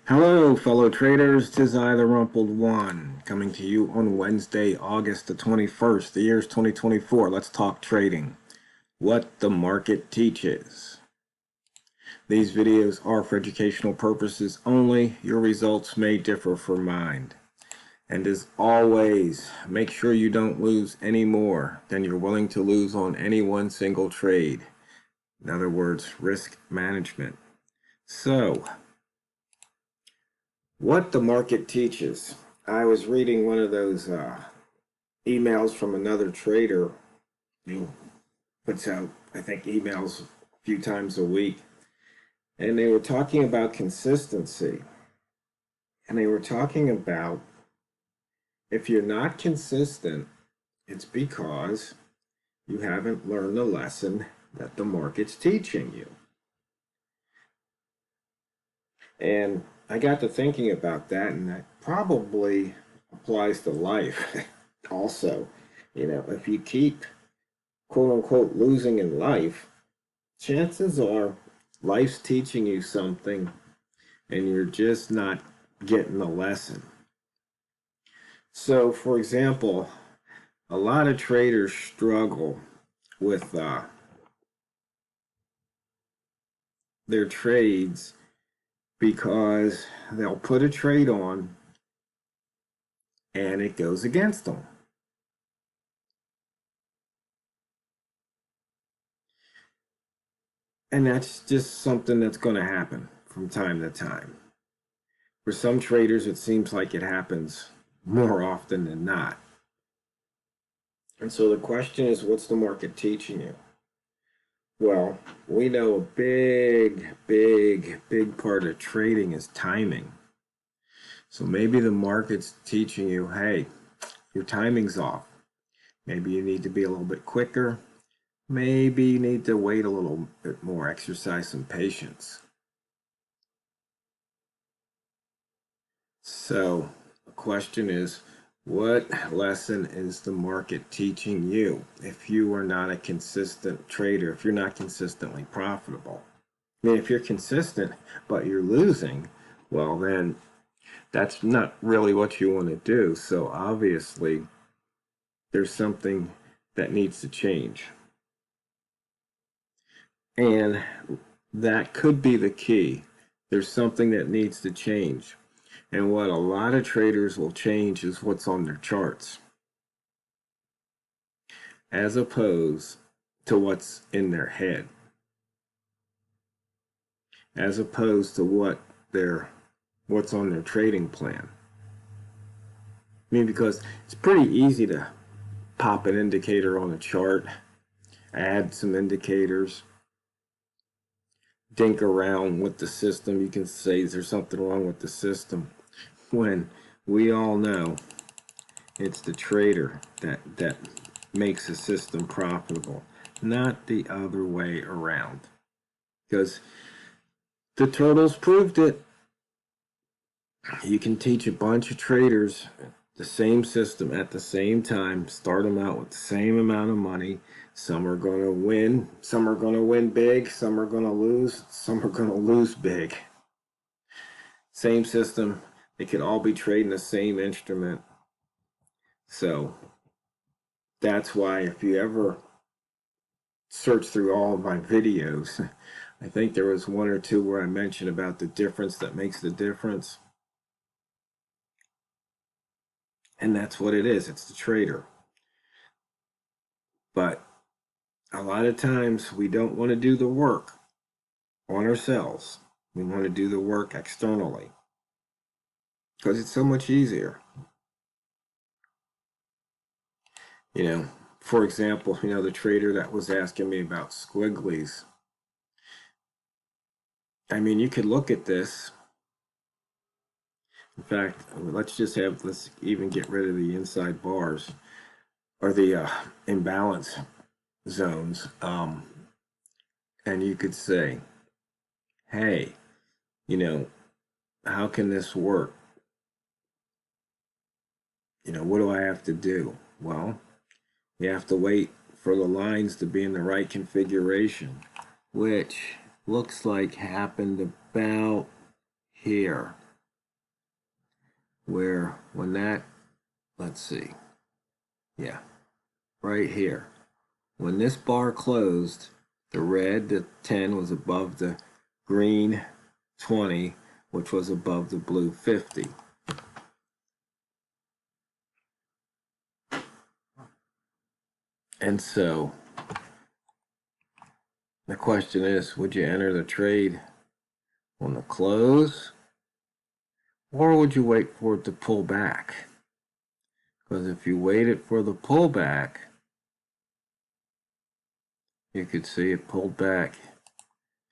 Hello, fellow traders. 'Tis I, TheRumpledOne, coming to you on Wednesday, August the 21st. The year's 2024. Let's talk trading. What the market teaches. These videos are for educational purposes only. Your results may differ from mine. And as always, make sure you don't lose any more than you're willing to lose on any one single trade. In other words, risk management. So, what the market teaches. I was reading one of those emails from another trader who puts out, I think, emails a few times a week. And they were talking about consistency. And they were talking about if you're not consistent, it's because you haven't learned the lesson that the market's teaching you. And I got to thinking about that, and that probably applies to life also. You know, if you keep quote unquote losing in life, chances are life's teaching you something and you're just not getting the lesson. So, for example, a lot of traders struggle with their trades because they'll put a trade on and it goes against them. And that's just something that's going to happen from time to time. For some traders, it seems like it happens more often than not. And so the question is, what's the market teaching you? Well, we know a big part of trading is timing. So maybe the market's teaching you, hey, your timing's off. Maybe you need to be a little bit quicker. Maybe you need to wait a little bit more, exercise some patience. So the question is, what lesson is the market teaching you if you are not a consistent trader, if you're not consistently profitable? I mean, if you're consistent but you're losing, well then that's not really what you want to do. So obviously there's something that needs to change. And that could be the key. There's something that needs to change. And what a lot of traders will change is what's on their charts, as opposed to what's in their head, as opposed to what's on their trading plan. I mean, because it's pretty easy to pop an indicator on a chart, add some indicators, dink around with the system. You can say, is there something wrong with the system? When we all know it's the trader that makes the system profitable, not the other way around. Because the turtles proved it. You can teach a bunch of traders the same system at the same time, start them out with the same amount of money. Some are going to win, some are going to win big, some are going to lose, some are going to lose big. Same system. They could all be trading the same instrument. So that's why if you ever search through all of my videos, I think there was one or two where I mentioned about the difference that makes the difference. And that's what it is. It's the trader. But a lot of times we don't want to do the work on ourselves. We want to do the work externally, because it's so much easier. You know, for example, the trader that was asking me about squigglies. I mean, you could look at this. In fact, let's even get rid of the inside bars or the imbalance zones. And you could say, hey, how can this work? What do I have to do? Well, you have to wait for the lines to be in the right configuration, which looks like happened about here. where when that, let's see, yeah, right here, when this bar closed, the red, the 10, was above the green 20, which was above the blue 50. And so the question is, would you enter the trade on the close, or would you wait for it to pull back? Because if you waited for the pullback, you could see it pulled back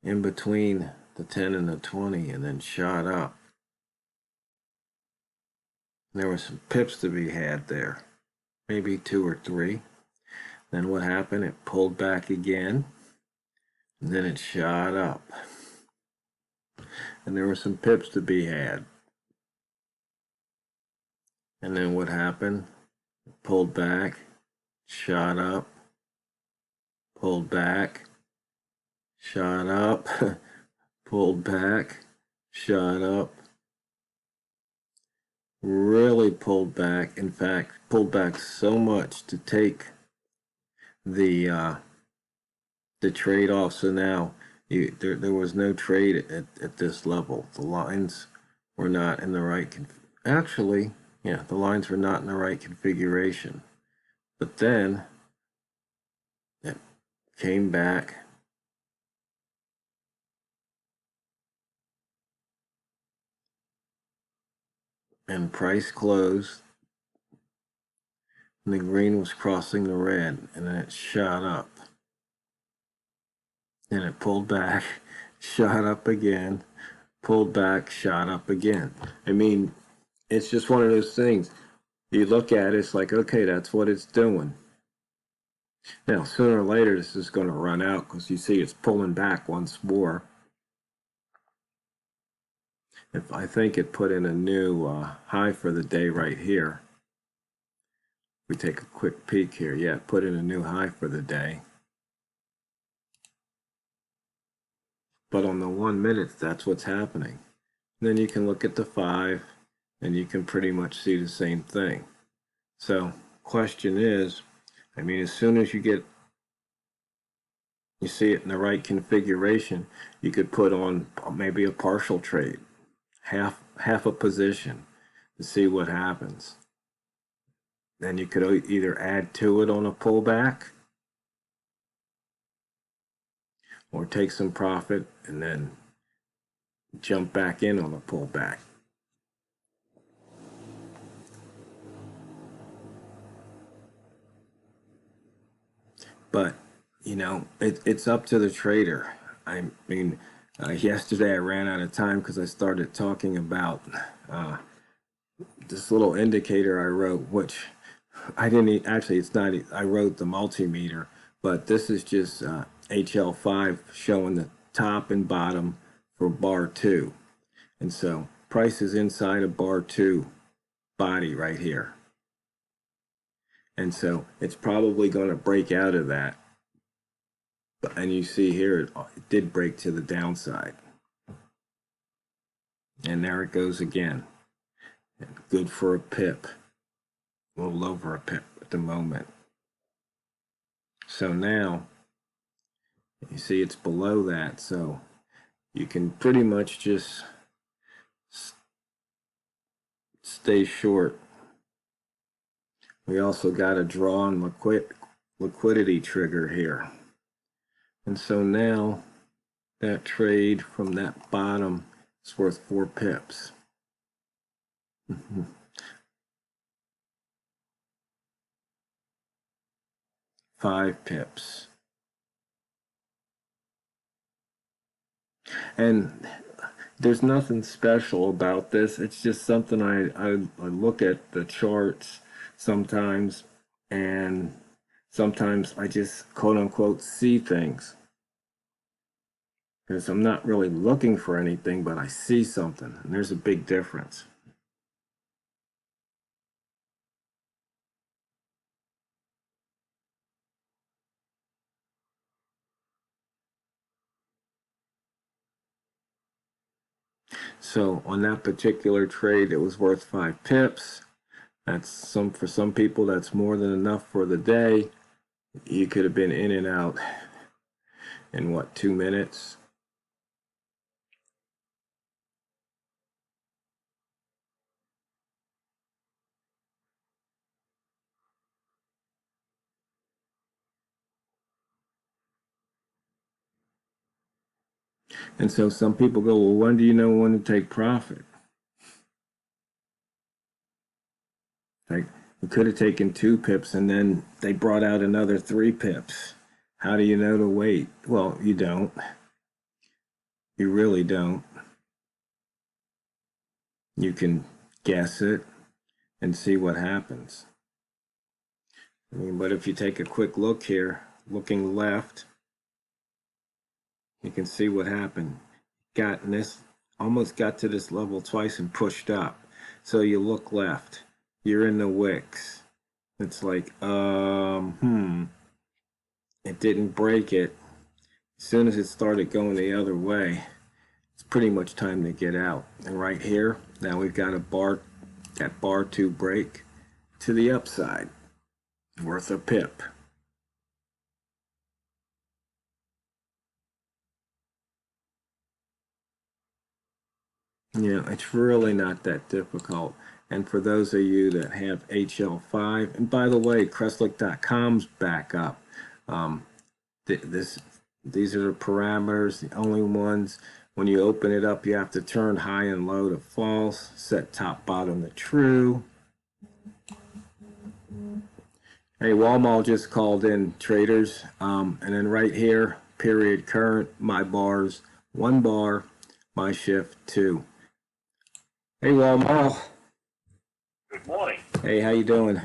in between the 10 and the 20 and then shot up. There were some pips to be had there, maybe 2 or 3. Then what happened? It pulled back again, and then it shot up. And there were some pips to be had. And then what happened? It pulled back, shot up, pulled back, shot up, pulled back, shot up, really pulled back. In fact, pulled back so much to take the trade off. So now there was no trade at this level. The lines were not in the right actually, yeah, the lines were not in the right configuration. But then it came back and price closed, and the green was crossing the red, and then it shot up. Then it pulled back, shot up again, pulled back, shot up again. I mean, it's just one of those things. You look at it, it's like, okay, that's what it's doing. Now, sooner or later, this is going to run out because you see it's pulling back once more. If I think it put in a new high for the day right here. We take a quick peek here. Yeah, it put in a new high for the day. But on the 1 minute, that's what's happening. And then you can look at the 5, and you can pretty much see the same thing. So, question is, I mean, as soon as you see it in the right configuration, you could put on maybe a partial trade, half a position, to see what happens. Then you could either add to it on a pullback, or take some profit and then jump back in on a pullback. But, you know, it's up to the trader. I mean, yesterday I ran out of time because I started talking about this little indicator I wrote, which I didn't actually, it's not, I wrote the multimeter, but this is just HL5 showing the top and bottom for bar 2. And so price is inside of bar 2 body right here. And so it's probably going to break out of that. And you see here, it did break to the downside. And there it goes again. Good for a pip. A little over a pip at the moment. So now, you see it's below that. So you can pretty much just stay short. We also got a draw and liquidity trigger here. And so now that trade from that bottom is worth 4 pips. 5 pips. And there's nothing special about this. It's just something I look at the charts sometimes, and sometimes I just quote unquote see things. Because I'm not really looking for anything, but I see something, and there's a big difference. So on that particular trade, it was worth 5 pips. For some people, that's more than enough for the day. You could have been in and out in what, 2 minutes? And so some people go, well, when do you know when to take profit? Like, you could have taken 2 pips and then they brought out another 3 pips. How do you know to wait? Well, you don't. You really don't. You can guess it and see what happens. I mean, but if you take a quick look here, looking left, you can see what happened. Almost got to this level twice and pushed up. So you look left, you're in the wicks. It's like, it didn't break it. As soon as it started going the other way, it's pretty much time to get out. And right here, now we've got that bar 2 break to the upside, worth a pip. Yeah, it's really not that difficult. And for those of you that have HL5, and by the way, Crestlick.com's back up. These are the parameters, the only ones. When you open it up, you have to turn high and low to false, set top bottom to true. Hey, Walmart just called in traders, and then right here, period current, my bars, 1 bar, my shift 2. Hey, Walmart. Good morning. Hey, how you doing?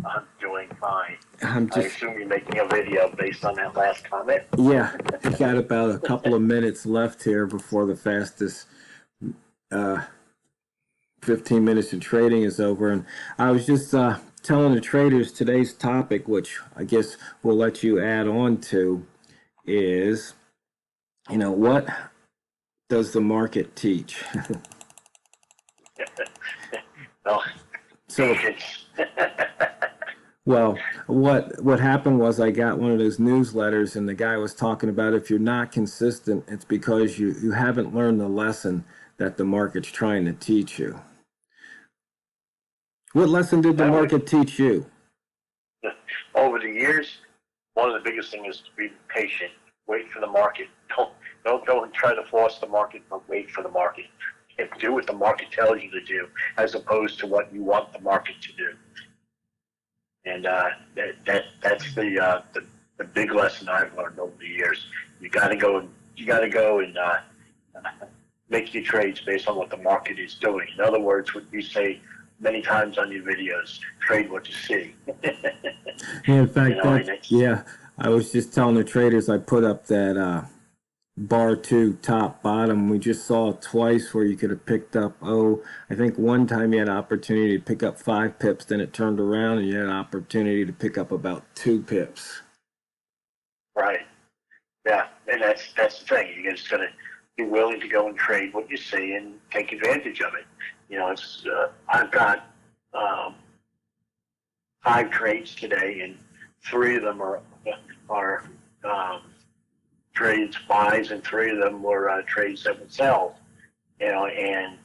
I'm doing fine. I assume you're making a video based on that last comment? Yeah, we got about a couple of minutes left here before the fastest 15 minutes of trading is over. And I was just telling the traders today's topic, which I guess we'll let you add on to, is, what does the market teach? Well, So, well, what happened was I got one of those newsletters, and the guy was talking about if you're not consistent, it's because you haven't learned the lesson that the market's trying to teach you. What lesson did the market teach you? Over the years, one of the biggest things is to be patient. Wait for the market. Don't go and try to force the market, but wait for the market. And do what the market tells you to do, as opposed to what you want the market to do. And that's the big lesson I've learned over the years. You got to go and make your trades based on what the market is doing. In other words, what you say many times on your videos, trade what you see. Yeah, in fact, I was just telling the traders, I put up that bar 2 top bottom. We just saw it twice where you could have picked up, I think one time you had an opportunity to pick up 5 pips, then it turned around and you had an opportunity to pick up about 2 pips. Right. Yeah, and that's the thing. You're just going to be willing to go and trade what you see and take advantage of it. It's I've got 5 trades today, and 3 of them are trades buys, and 3 of them were trades that would sell. And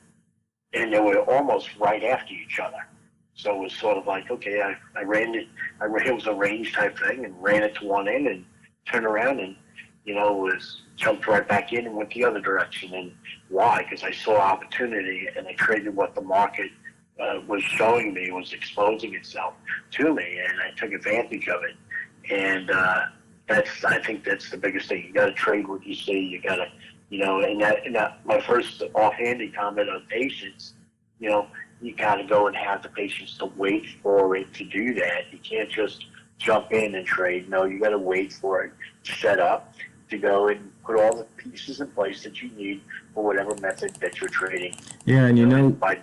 they were almost right after each other. So it was sort of like, okay, I ran it. It was a range type thing, and ran it to one end and turned around and was jumped right back in and went the other direction. And why? Because I saw opportunity and I traded what the market was showing me, was exposing itself to me, and I took advantage of it. And I think that's the biggest thing. You got to trade what you see. You got to, and that my first offhanded comment on patience, you got to go and have the patience to wait for it to do that. You can't just jump in and trade. No, you got to wait for it to set up, to go and put all the pieces in place that you need for whatever method that you're trading. Yeah, and by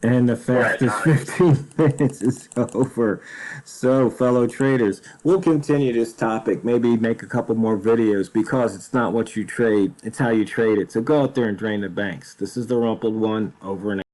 And the Right. fastest 15 minutes is over. So, fellow traders, we'll continue this topic, maybe make a couple more videos, because it's not what you trade, it's how you trade it. So go out there and drain the banks. This is the Rumpled One, over and out.